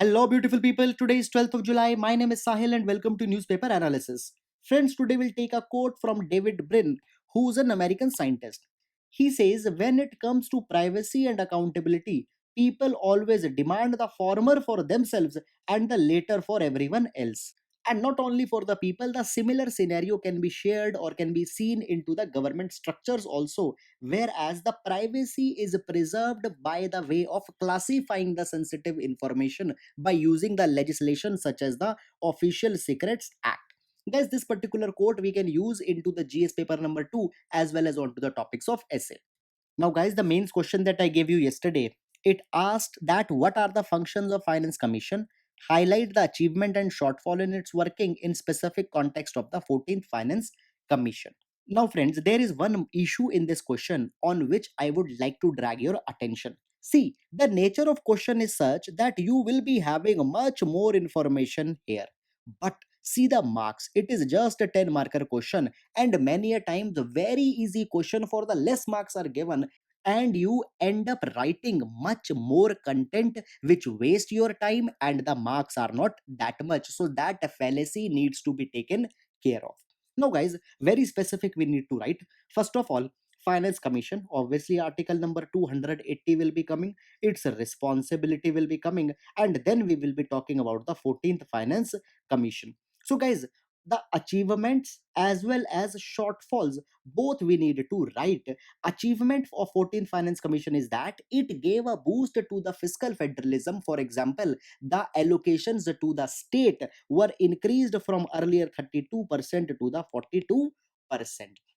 Hello, beautiful people. Today is 12th of July. My name is Sahil, and welcome to Newspaper Analysis. Friends, today we'll take a quote from David Brin, who's an American scientist. He says, when it comes to privacy and accountability, people always demand the former for themselves and the latter for everyone else. And not only for the people, the similar scenario can be shared or can be seen into the government structures also, whereas the privacy is preserved by the way of classifying the sensitive information by using the legislation such as the Official Secrets Act. Guys, this particular quote we can use into the GS paper number 2 as well as onto the topics of essay. Now, guys, the main question that I gave you yesterday, it asked that what are the functions of Finance Commission, highlight the achievement and shortfall in its working in specific context of the 14th Finance Commission. Now, friends, there is one issue in this question on which I would like to drag your attention. See, the nature of question is such that you will be having much more information here. But see the marks, it is just a 10 marker question, and many a time the very easy question for the less marks are given, and you end up writing much more content which waste your time and the marks are not that much. So that fallacy needs to be taken care of. Now, guys, very specific we need to write. First of all, Finance Commission, obviously article number 280 will be coming, its responsibility will be coming, and then we will be talking about the 14th Finance Commission. So, guys, the achievements as well as shortfalls, both we need to write. Achievement of 14th Finance Commission is that it gave a boost to the fiscal federalism. For example, the allocations to the state were increased from earlier 32% to the 42%.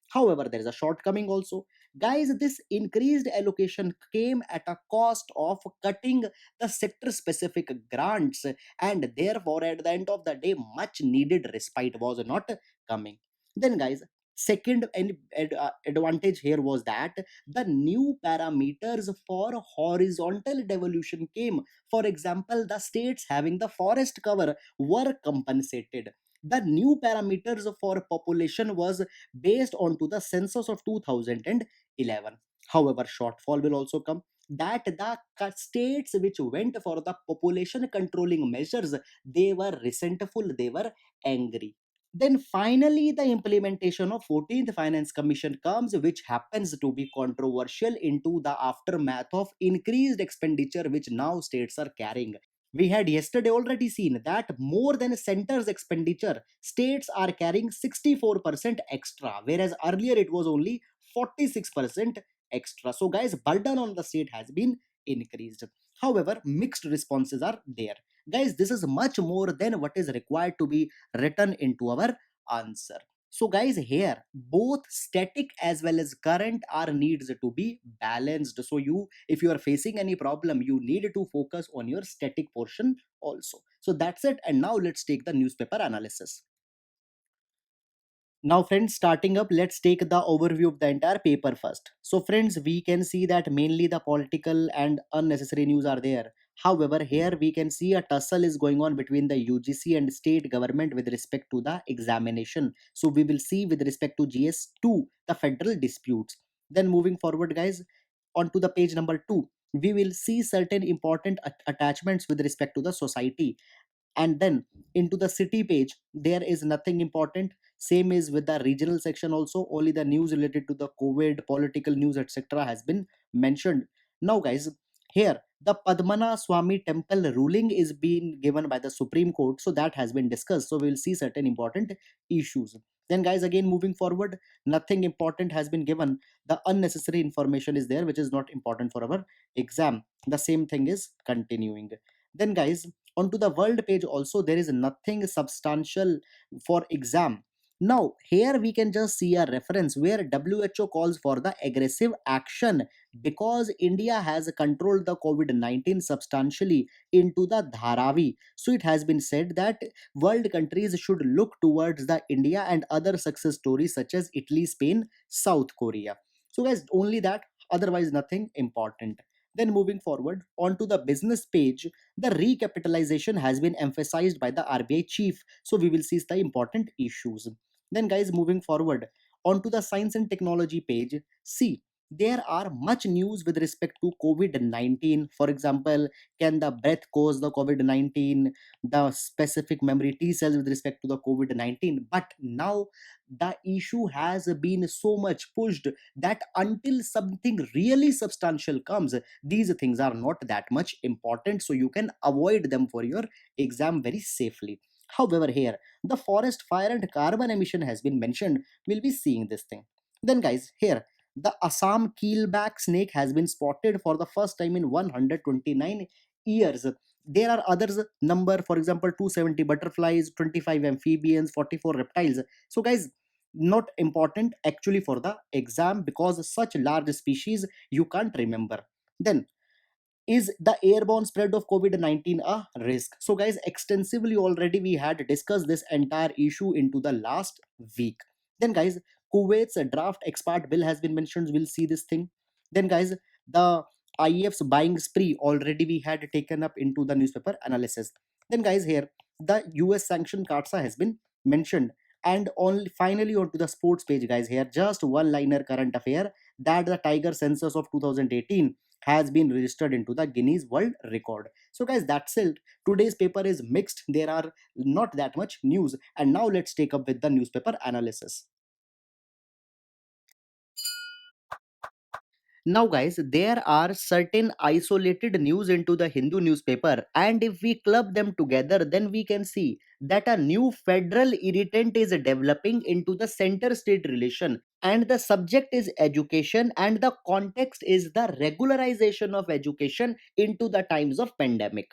However, there is a shortcoming also. Guys, this increased allocation came at a cost of cutting the sector specific grants, and therefore at the end of the day much needed respite was not coming. Then, guys, second advantage here was that the new parameters for horizontal devolution came. For example, the states having the forest cover were compensated. The new parameters for population was based onto the census of 2011. However, shortfall will also come, that the states which went for the population controlling measures, they were resentful, they were angry. Then finally, the implementation of 14th Finance Commission comes, which happens to be controversial into the aftermath of increased expenditure which now states are carrying. We had yesterday already seen that more than a center's expenditure, states are carrying 64% extra, whereas earlier it was only 46% extra. So, guys, burden on the state has been increased. However, mixed responses are there. Guys, this is much more than what is required to be written into our answer. So, guys, here both static as well as current are needs to be balanced. So, if you are facing any problem, you need to focus on your static portion also. So that's it. And now let's take the newspaper analysis. Now, friends, starting up, let's take the overview of the entire paper first. So, friends, we can see that mainly the political and unnecessary news are there. However, here we can see a tussle is going on between the UGC and state government with respect to the examination. So, we will see with respect to GS2 the federal disputes. Then, moving forward, guys, onto the page number 2, we will see certain important attachments with respect to the society. And then into the city page there is nothing important. Same is with the regional section also, only the news related to the COVID, political news, etc. has been mentioned. Now, guys, here the Padmana Swami temple ruling is being given by the Supreme Court, so that has been discussed. So we'll see certain important issues. Then, guys, again moving forward, nothing important has been given. The unnecessary information is there which is not important for our exam. The same thing is continuing. Then, guys, onto the world page also there is nothing substantial for exam. Now here we can just see a reference where WHO calls for the aggressive action because India has controlled the COVID-19 substantially into the Dharavi. So it has been said that world countries should look towards the India and other success stories such as Italy, Spain, South Korea. So, guys, only that, otherwise nothing important. Then moving forward onto the business page, the recapitalization has been emphasized by the RBI chief. So we will see the important issues. Then, guys, moving forward onto the science and technology page, see there are much news with respect to COVID-19. For example, can the breath cause the COVID-19, the specific memory T cells with respect to the COVID-19. But now the issue has been so much pushed that until something really substantial comes, these things are not that much important. So you can avoid them for your exam very safely. However, here the forest fire and carbon emission has been mentioned. We'll be seeing this thing. Then, guys, here the Assam keelback snake has been spotted for the first time in 129 years. There are others number, for example, 270 butterflies, 25 amphibians, 44 reptiles. So, guys, not important actually for the exam because such large species you can't remember. Then, is the airborne spread of COVID-19 a risk? So, guys, extensively already we had discussed this entire issue into the last week. Then, guys, Kuwait's draft expat bill has been mentioned. We'll see this thing. Then, guys, the IEF's buying spree already we had taken up into the newspaper analysis. Then, guys, here the US sanction CARTSA has been mentioned. And only finally onto the sports page, guys. Here, just one liner current affair that the Tiger census of 2018 has been registered into the Guinness World Record. So, guys, that's it. Today's paper is mixed. There are not that much news. And now let's take up with the newspaper analysis. Now, guys, there are certain isolated news into the Hindu newspaper, and if we club them together, then we can see that a new federal irritant is developing into the center state relation, and the subject is education, and the context is the regularization of education into the times of pandemic.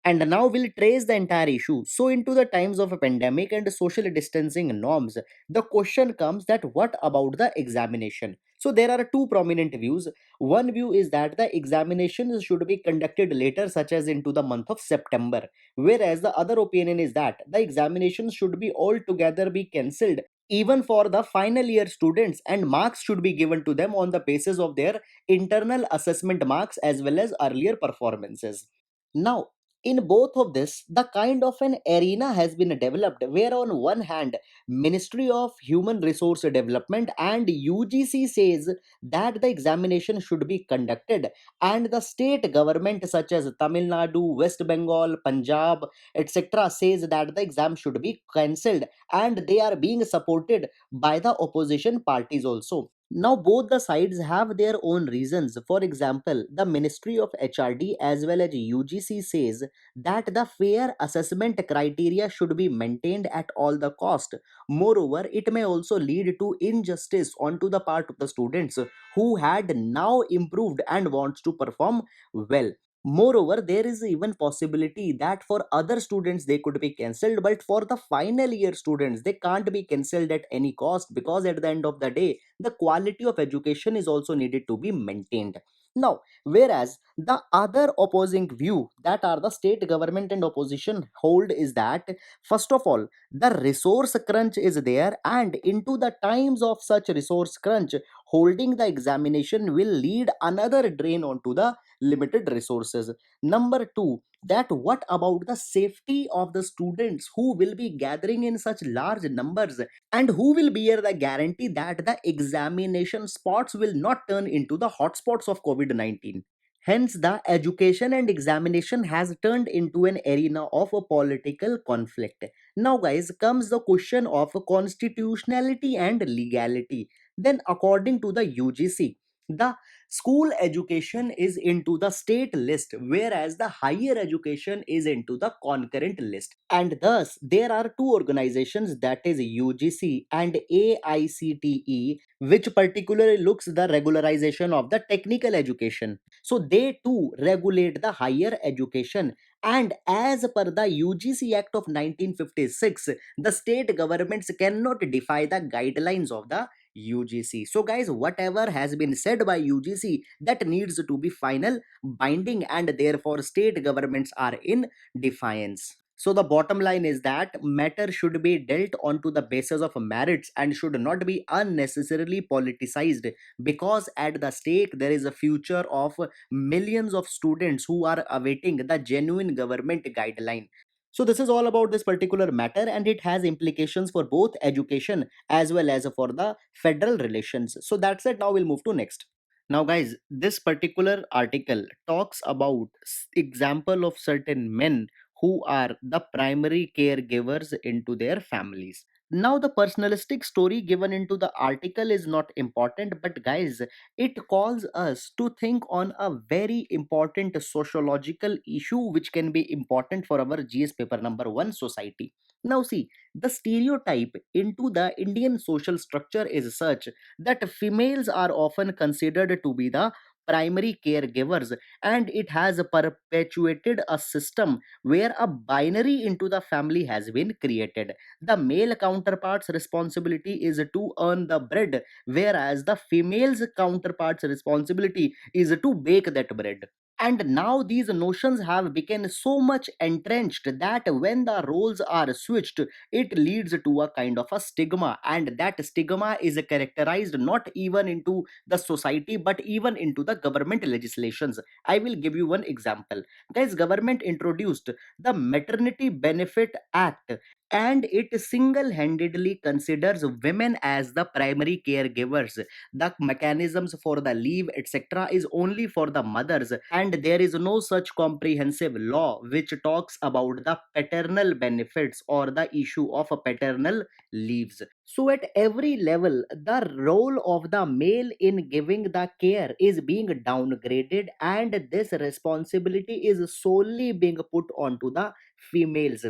And now we'll trace the entire issue. So, into the times of a pandemic and social distancing norms, the question comes that what about the examination? So, there are two prominent views. One view is that the examinations should be conducted later, such as into the month of September, whereas the other opinion is that the examinations should be altogether be cancelled even for the final year students, and marks should be given to them on the basis of their internal assessment marks as well as earlier performances. Now, in both of this, the kind of an arena has been developed where on one hand, Ministry of Human Resource Development and UGC says that the examination should be conducted, and the state government such as Tamil Nadu, West Bengal, Punjab, etc. says that the exam should be cancelled, and they are being supported by the opposition parties also. Now, both the sides have their own reasons. For example, the Ministry of HRD as well as UGC says that the fair assessment criteria should be maintained at all the cost. Moreover, it may also lead to injustice onto the part of the students who had now improved and wants to perform well. Moreover, there is even possibility that for other students they could be cancelled, but for the final year students they can't be cancelled at any cost, because at the end of the day the quality of education is also needed to be maintained. Now, whereas the other opposing view that are the state government and opposition hold is that first of all the resource crunch is there, and into the times of such resource crunch, holding the examination will lead another drain onto the limited resources. Number 2, that what about the safety of the students who will be gathering in such large numbers, and who will bear the guarantee that the examination spots will not turn into the hotspots of COVID-19? Hence, the education and examination has turned into an arena of a political conflict. Now, guys, comes the question of constitutionality and legality. Then, according to the UGC, the school education is into the state list, whereas the higher education is into the concurrent list. And thus, there are two organizations, that is UGC and AICTE, which particularly looks the regularization of the technical education. So they too regulate the higher education. And as per the UGC Act of 1956, the state governments cannot defy the guidelines of the UGC. So, guys, whatever has been said by UGC, that needs to be final, binding, and therefore state governments are in defiance. So the bottom line is that matter should be dealt onto the basis of merits and should not be unnecessarily politicized, because at the stake there is a future of millions of students who are awaiting the genuine government guideline. So this is all about this particular matter, and it has implications for both education as well as for the federal relations. So that's it. Now we'll move to next. Now, guys, this particular article talks about example of certain men who are the primary caregivers into their families. Now, the personalistic story given into the article is not important, but guys, it calls us to think on a very important sociological issue which can be important for our GS paper number 1 society. Now, see, the stereotype into the Indian social structure is such that females are often considered to be the primary caregivers, and it has perpetuated a system where a binary into the family has been created. The male counterpart's responsibility is to earn the bread, whereas the female's counterpart's responsibility is to bake that bread. And now these notions have become so much entrenched that when the roles are switched, it leads to a kind of a stigma, and that stigma is characterized not even into the society but even into the government legislations. I will give you one example. Guys, government introduced the Maternity Benefit Act, and it single-handedly considers women as the primary caregivers. The mechanisms for the leave etc is only for the mothers, and there is no such comprehensive law which talks about the paternal benefits or the issue of paternal leaves. So at every level, the role of the male in giving the care is being downgraded, and this responsibility is solely being put onto the females.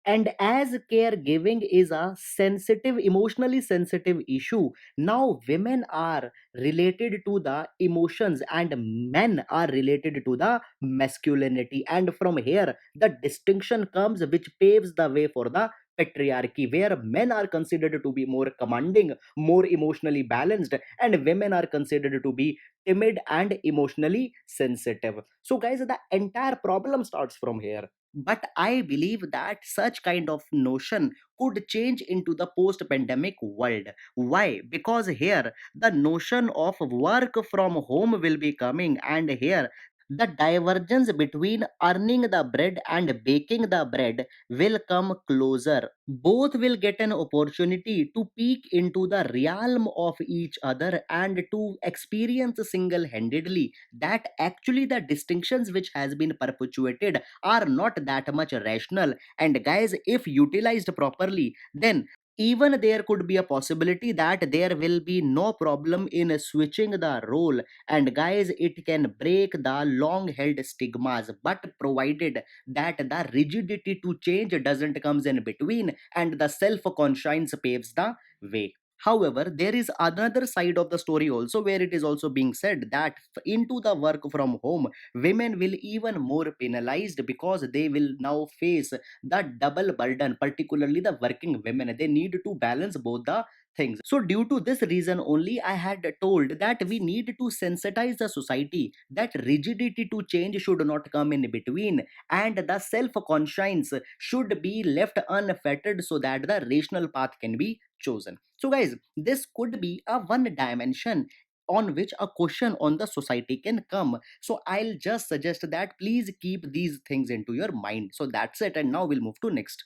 And as caregiving is a sensitive, emotionally sensitive issue, now women are related to the emotions and men are related to the masculinity. And from here, the distinction comes which paves the way for the patriarchy, where men are considered to be more commanding, more emotionally balanced, and women are considered to be timid and emotionally sensitive. So, guys, the entire problem starts from here. But I believe that such kind of notion could change into the post pandemic world. Why? Because here the notion of work from home will be coming, and here the divergence between earning the bread and baking the bread will come closer. Both will get an opportunity to peek into the realm of each other and to experience single handedly that actually the distinctions which has been perpetuated are not that much rational. And guys, if utilized properly, then even there could be a possibility that there will be no problem in switching the role. And guys, it can break the long held stigmas, but provided that the rigidity to change doesn't comes in between and the self conscience paves the way. However, there is another side of the story also, where it is also being said that into the work from home, women will even more penalized because they will now face the double burden, particularly the working women. They need to balance both the things. So due to this reason only, I had told that we need to sensitize the society that rigidity to change should not come in between, and the self conscience should be left unfettered so that the rational path can be chosen. So guys, this could be a one dimension on which a question on the society can come. So I'll just suggest that please keep these things into your mind. So that's it, and now we'll move to next.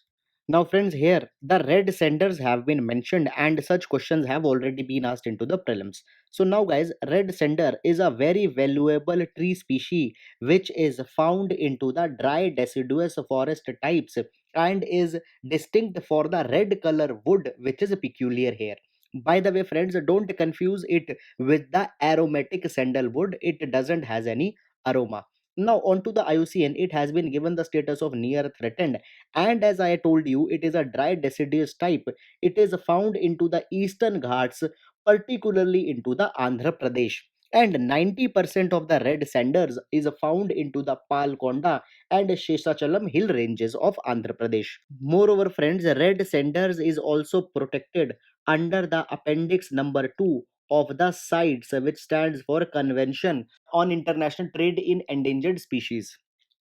Now, friends, here the red senders have been mentioned, and such questions have already been asked into the prelims. So, now, guys, red sender is a very valuable tree species which is found into the dry deciduous forest types and is distinct for the red color wood, which is peculiar here. By the way, friends, don't confuse it with the aromatic sandalwood, it doesn't has any aroma. Now, onto the IUCN, it has been given the status of near threatened, and as I told you, it is a dry deciduous type. It is found into the eastern Ghats, particularly into the Andhra Pradesh. And 90% of the red sanders is found into the Palkonda and Sheshachalam hill ranges of Andhra Pradesh. Moreover, friends, red sanders is also protected under the appendix number 2 of the CITES, which stands for Convention on International Trade in Endangered Species.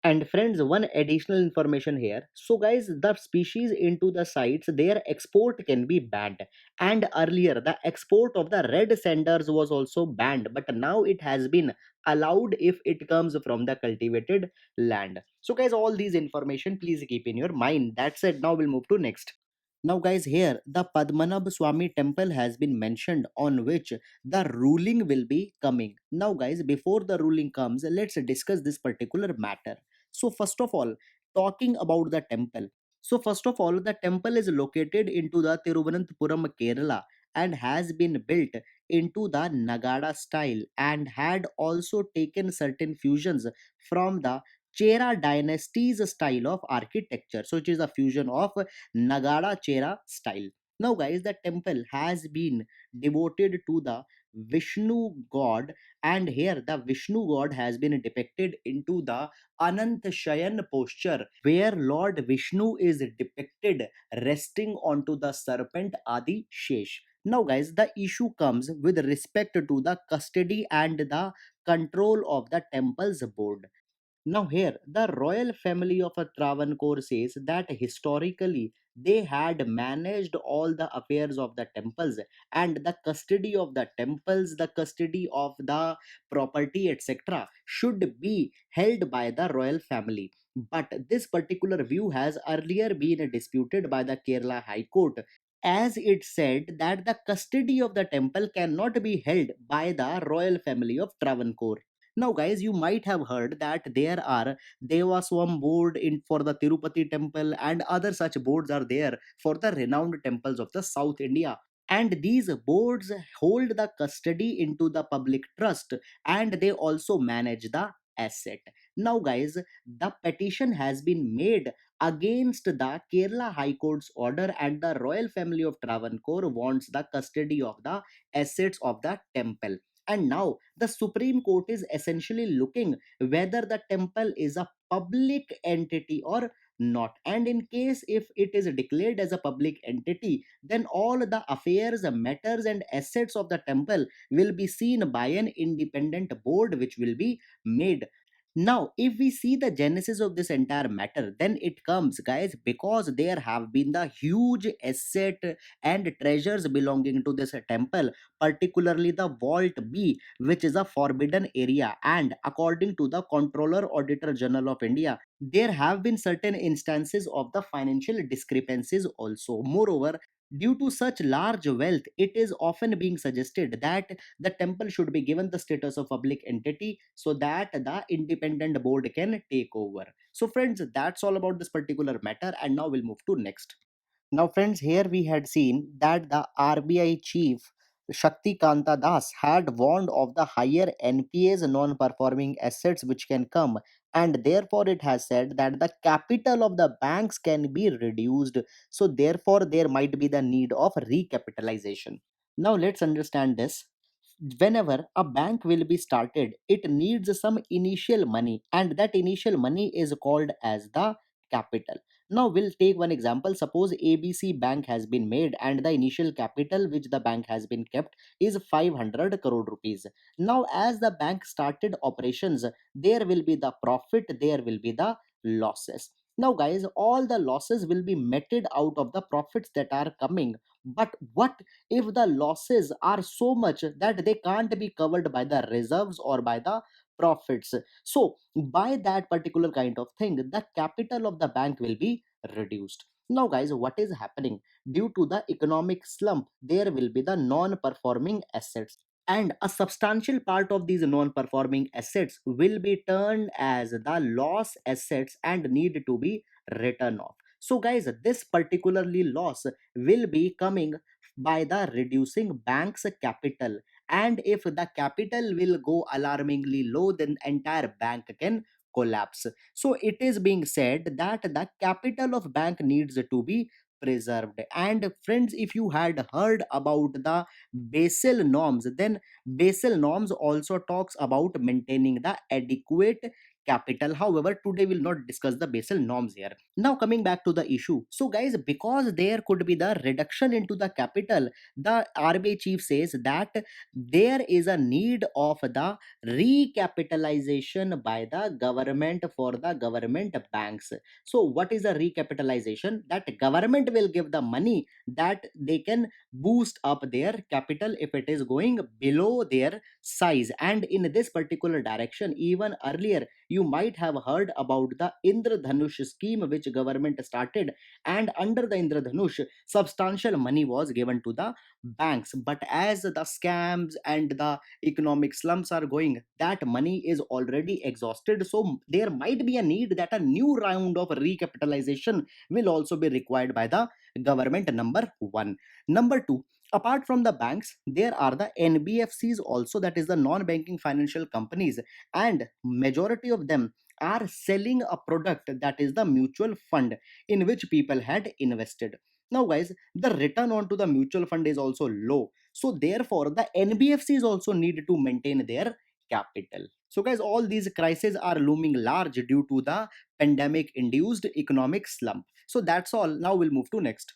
And friends, one additional information here. So, guys, the species into the sites, their export can be banned. And earlier, the export of the red sanders was also banned, but now it has been allowed if it comes from the cultivated land. So, guys, all these information please keep in your mind. That's it. Now we'll move to next. Now, guys, here the Padmanabh Swami temple has been mentioned on which the ruling will be coming. Now, guys, before the ruling comes, let's discuss this particular matter. So, first of all, talking about the temple. So, first of all, the temple is located into the Tiruvananthapuram, Kerala, and has been built into the Nagada style and had also taken certain fusions from the Chera dynasty's style of architecture. So, it is a fusion of Nagada Chera style. Now, guys, the temple has been devoted to the Vishnu god, and here the Vishnu god has been depicted into the Anant Shayan posture, where Lord Vishnu is depicted resting onto the serpent Adi Shesh. Now, guys, the issue comes with respect to the custody and the control of the temple's board. Now, here, the royal family of a Travancore says that historically they had managed all the affairs of the temples, and the custody of the temples, the custody of the property, etc., should be held by the royal family. But this particular view has earlier been disputed by the Kerala High Court, as it said that the custody of the temple cannot be held by the royal family of Travancore. Now, guys, you might have heard that there are Devaswam board in for the Tirupati temple, and other such boards are there for the renowned temples of the South India. And these boards hold the custody into the public trust, and they also manage the asset. Now, guys, the petition has been made against the Kerala High Court's order, and the royal family of Travancore wants the custody of the assets of the temple. And now the Supreme Court is essentially looking whether the temple is a public entity or not. And in case if it is declared as a public entity, then all the affairs, matters, and assets of the temple will be seen by an independent board which will be made. Now, if we see the genesis of this entire matter, then it comes, guys, because there have been the huge asset and treasures belonging to this temple, particularly the Vault B, which is a forbidden area. And according to the Controller Auditor General of India, there have been certain instances of the financial discrepancies also. Moreover, due to such large wealth, it is often being suggested that the temple should be given the status of public entity so that the independent board can take over. So, friends, that's all about this particular matter, and now we'll move to next. Now, friends, here we had seen that the RBI chief Shakti Kanta Das had warned of the higher NPAs, non performing assets, which can come, and therefore it has said that the capital of the banks can be reduced. So, therefore, there might be the need of recapitalization. Now, let's understand this. Whenever a bank will be started, it needs some initial money, and that initial money is called as the capital. Now we'll take one example. Suppose ABC Bank has been made, and the initial capital which the bank has been kept is 500 crore rupees. Now, as the bank started operations, there will be the profit, there will be the losses. Now, guys, all the losses will be meted out of the profits that are coming. But what if the losses are so much that they can't be covered by the reserves or by the profits? So, by that particular kind of thing, the capital of the bank will be reduced. Now, guys, what is happening? Due to the economic slump, there will be the non performing assets, and a substantial part of these non performing assets will be turned as the loss assets and need to be written off. So, guys, this particularly loss will be coming by the reducing bank's capital, and if the capital will go alarmingly low, then entire bank can collapse. So it is being said that the capital of bank needs to be preserved. And friends, if you had heard about the Basel norms, then Basel norms also talks about maintaining the adequate capital. However, today we'll not discuss the Basel norms here. Now, coming back to the issue. So, guys, because there could be the reduction into the capital, the RBI chief says that there is a need of the recapitalization by the government for the government banks. So, what is a recapitalization? That government will give the money that they can boost up their capital if it is going below their size. And in this particular direction, even earlier, you might have heard about the Indradhanush scheme which government started, and under the Indradhanush substantial money was given to the banks. But as the scams and the economic slumps are going, that money is already exhausted. So there might be a need that a new round of recapitalization will also be required by the government. Number one. Number two, apart from the banks, there are the NBFCs also, that is the non-banking financial companies, and majority of them are selling a product, that is the mutual fund, in which people had invested. Now guys, the return onto the mutual fund is also low, so therefore the NBFCs also need to maintain their capital. So guys, all these crises are looming large due to the pandemic induced economic slump. So that's all. Now we'll move to next.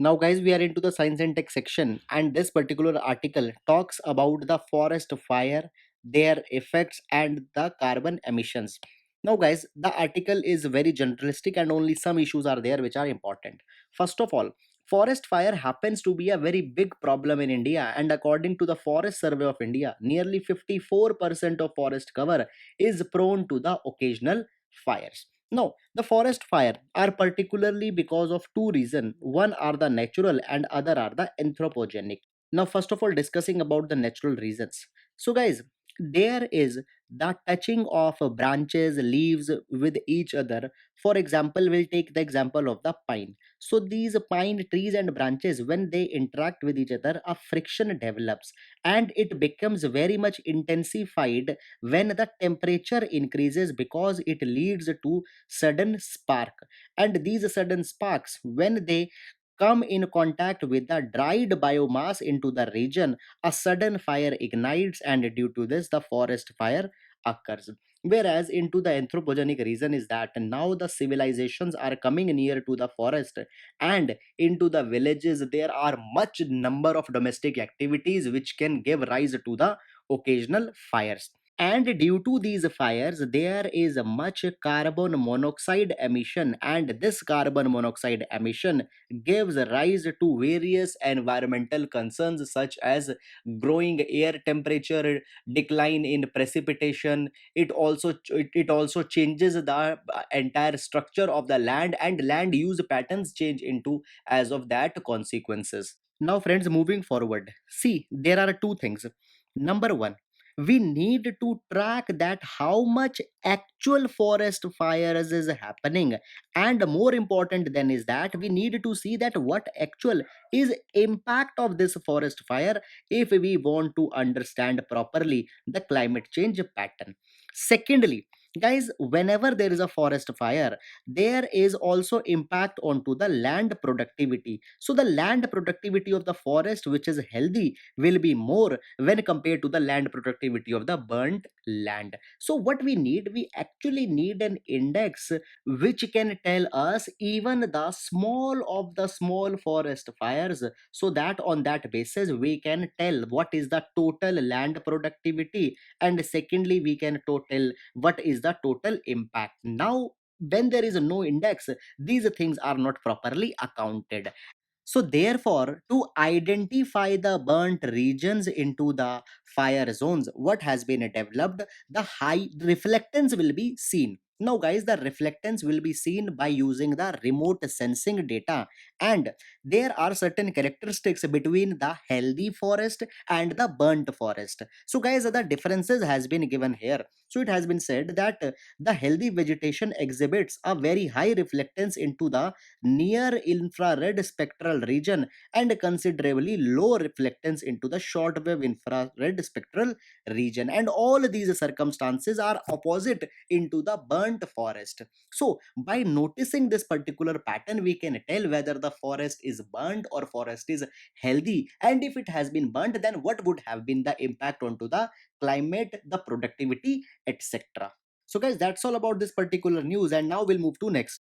Now, guys, we are into the science and tech section, and this particular article talks about the forest fire, their effects, and the carbon emissions. Now, guys, the article is very generalistic, and only some issues are there which are important. First of all, forest fire happens to be a very big problem in India, and according to the Forest Survey of India, nearly 54% of forest cover is prone to the occasional fires. Now, the forest fire are particularly because of two reasons. One are the natural and other are the anthropogenic. Now, first of all, discussing about the natural reasons. So, guys, there is the touching of branches, leaves with each other. For example, we'll take the example of the pine. So, these pine trees and branches, when they interact with each other, a friction develops, and it becomes very much intensified when the temperature increases, because it leads to sudden spark. And these sudden sparks, when they come in contact with the dried biomass into the region, a sudden fire ignites, and due to this the forest fire occurs. Whereas into the anthropogenic reason is that now the civilizations are coming near to the forest, and into the villages there are much number of domestic activities which can give rise to the occasional fires. And due to these fires, there is a much carbon monoxide emission, and this carbon monoxide emission gives rise to various environmental concerns such as growing air temperature, decline in precipitation. It also changes the entire structure of the land, and land use patterns change into as of that consequences. Now, friends, moving forward, see, there are two things. Number one, we need to track that how much actual forest fires is happening, and more important than is that we need to see that what actual is impact of this forest fire if we want to understand properly the climate change pattern. Secondly, guys, whenever there is a forest fire, there is also impact onto the land productivity. So the land productivity of the forest which is healthy will be more when compared to the land productivity of the burnt land. So what we need, we actually need an index which can tell us even the small of the small forest fires, so that on that basis we can tell what is the total land productivity, and secondly we can total what is the total impact. Now, when there is no index, these things are not properly accounted. So, therefore, to identify the burnt regions into the fire zones, what has been developed, the high reflectance will be seen. Now, guys, the reflectance will be seen by using the remote sensing data, and there are certain characteristics between the healthy forest and the burnt forest. So, guys, the differences has been given here. So, it has been said that the healthy vegetation exhibits a very high reflectance into the near infrared spectral region, and considerably low reflectance into the shortwave infrared spectral region, and all these circumstances are opposite into the burnt forest. So by noticing this particular pattern, we can tell whether the forest is burnt or forest is healthy, and if it has been burnt, then what would have been the impact onto the climate, the productivity, etc. So guys, that's all about this particular news, and now we'll move to next.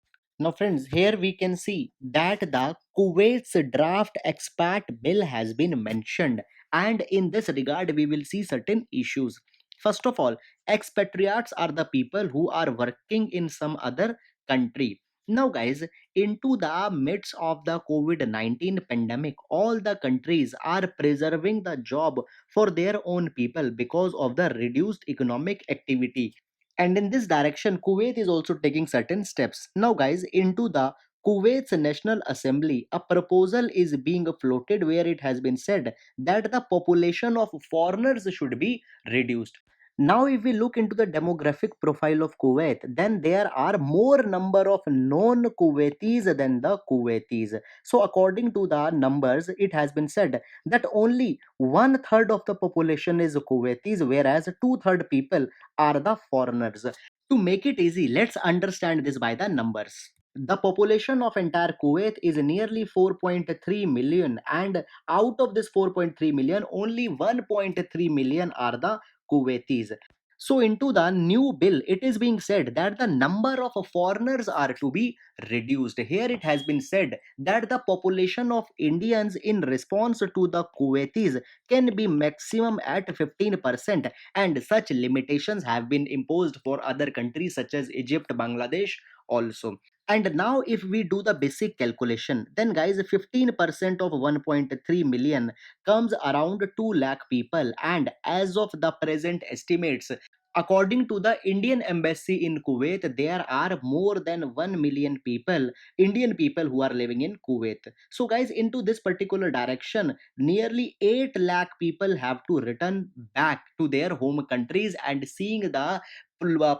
Now, friends, here we can see that the Kuwait's draft expat bill has been mentioned, and in this regard, we will see certain issues. First of all, expatriates are the people who are working in some other country. Now, guys, into the midst of the COVID 19 pandemic, all the countries are preserving the job for their own people because of the reduced economic activity. And in this direction, Kuwait is also taking certain steps. Now, guys, into the Kuwait's National Assembly, a proposal is being floated where it has been said that the population of foreigners should be reduced. Now, if we look into the demographic profile of Kuwait, then there are more number of non-Kuwaitis than the Kuwaitis. So, according to the numbers, it has been said that only one third of the population is Kuwaitis, whereas two-third people are the foreigners. To make it easy, let's understand this by the numbers. The population of entire Kuwait is nearly 4.3 million, and out of this 4.3 million, only 1.3 million are the Kuwaitis. So, into the new bill, it is being said that the number of foreigners are to be reduced. Here, it has been said that the population of Indians in response to the Kuwaitis can be maximum at 15%, and such limitations have been imposed for other countries such as Egypt, Bangladesh also. And now, if we do the basic calculation, then guys, 15% of 1.3 million comes around 2 lakh people. And as of the present estimates, according to the Indian embassy in Kuwait, there are more than 1 million people, Indian people, who are living in Kuwait. So, guys, into this particular direction, nearly 8 lakh people have to return back to their home countries. And seeing the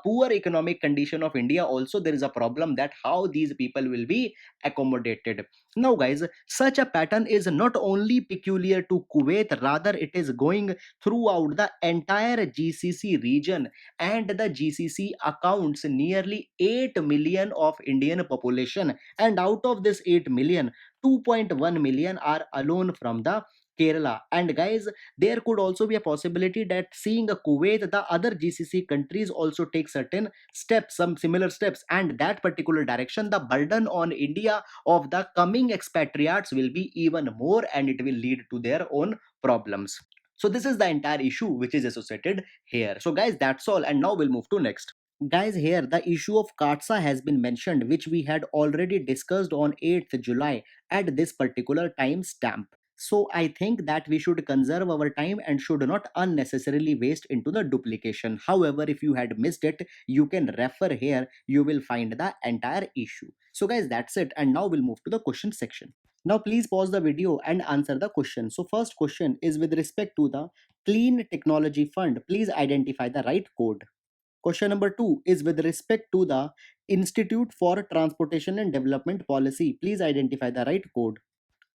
poor economic condition of India, also there is a problem that how these people will be accommodated. Now, guys, such a pattern is not only peculiar to Kuwait, rather it is going throughout the entire GCC region, and the GCC accounts nearly 8 million of Indian population, and out of this 8 million, 2.1 million are alone from the Kerala. And guys, there could also be a possibility that seeing the Kuwait, the other GCC countries also take certain steps, some similar steps, and that particular direction, the burden on India of the coming expatriates will be even more, and it will lead to their own problems. So this is the entire issue which is associated here. So guys, that's all, and now we'll move to next. Guys, here the issue of Katsa has been mentioned, which we had already discussed on 8th July at this particular time stamp. So I think that we should conserve our time and should not unnecessarily waste into the duplication. However, if you had missed it, you can refer here, you will find the entire issue. So guys, that's it, and now we'll move to the question section. Now please pause the video and answer the question. So first question is with respect to the Clean Technology Fund. Please identify the right code. Question number 2 is with respect to the Institute for Transportation and Development Policy. Please identify the right code.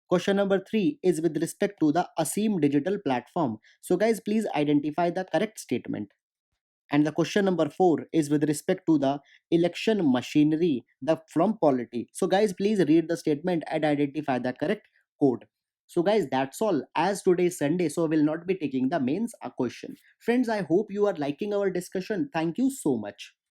Question number 3 is with respect to the ASEEM digital platform. So guys, please identify the correct statement. And the question number 4 is with respect to the election machinery, the from polity. So guys, please read the statement and identify the correct code. So guys, that's all. As today is Sunday, so we will not be taking the mains question. Friends, I hope you are liking our discussion. Thank you so much.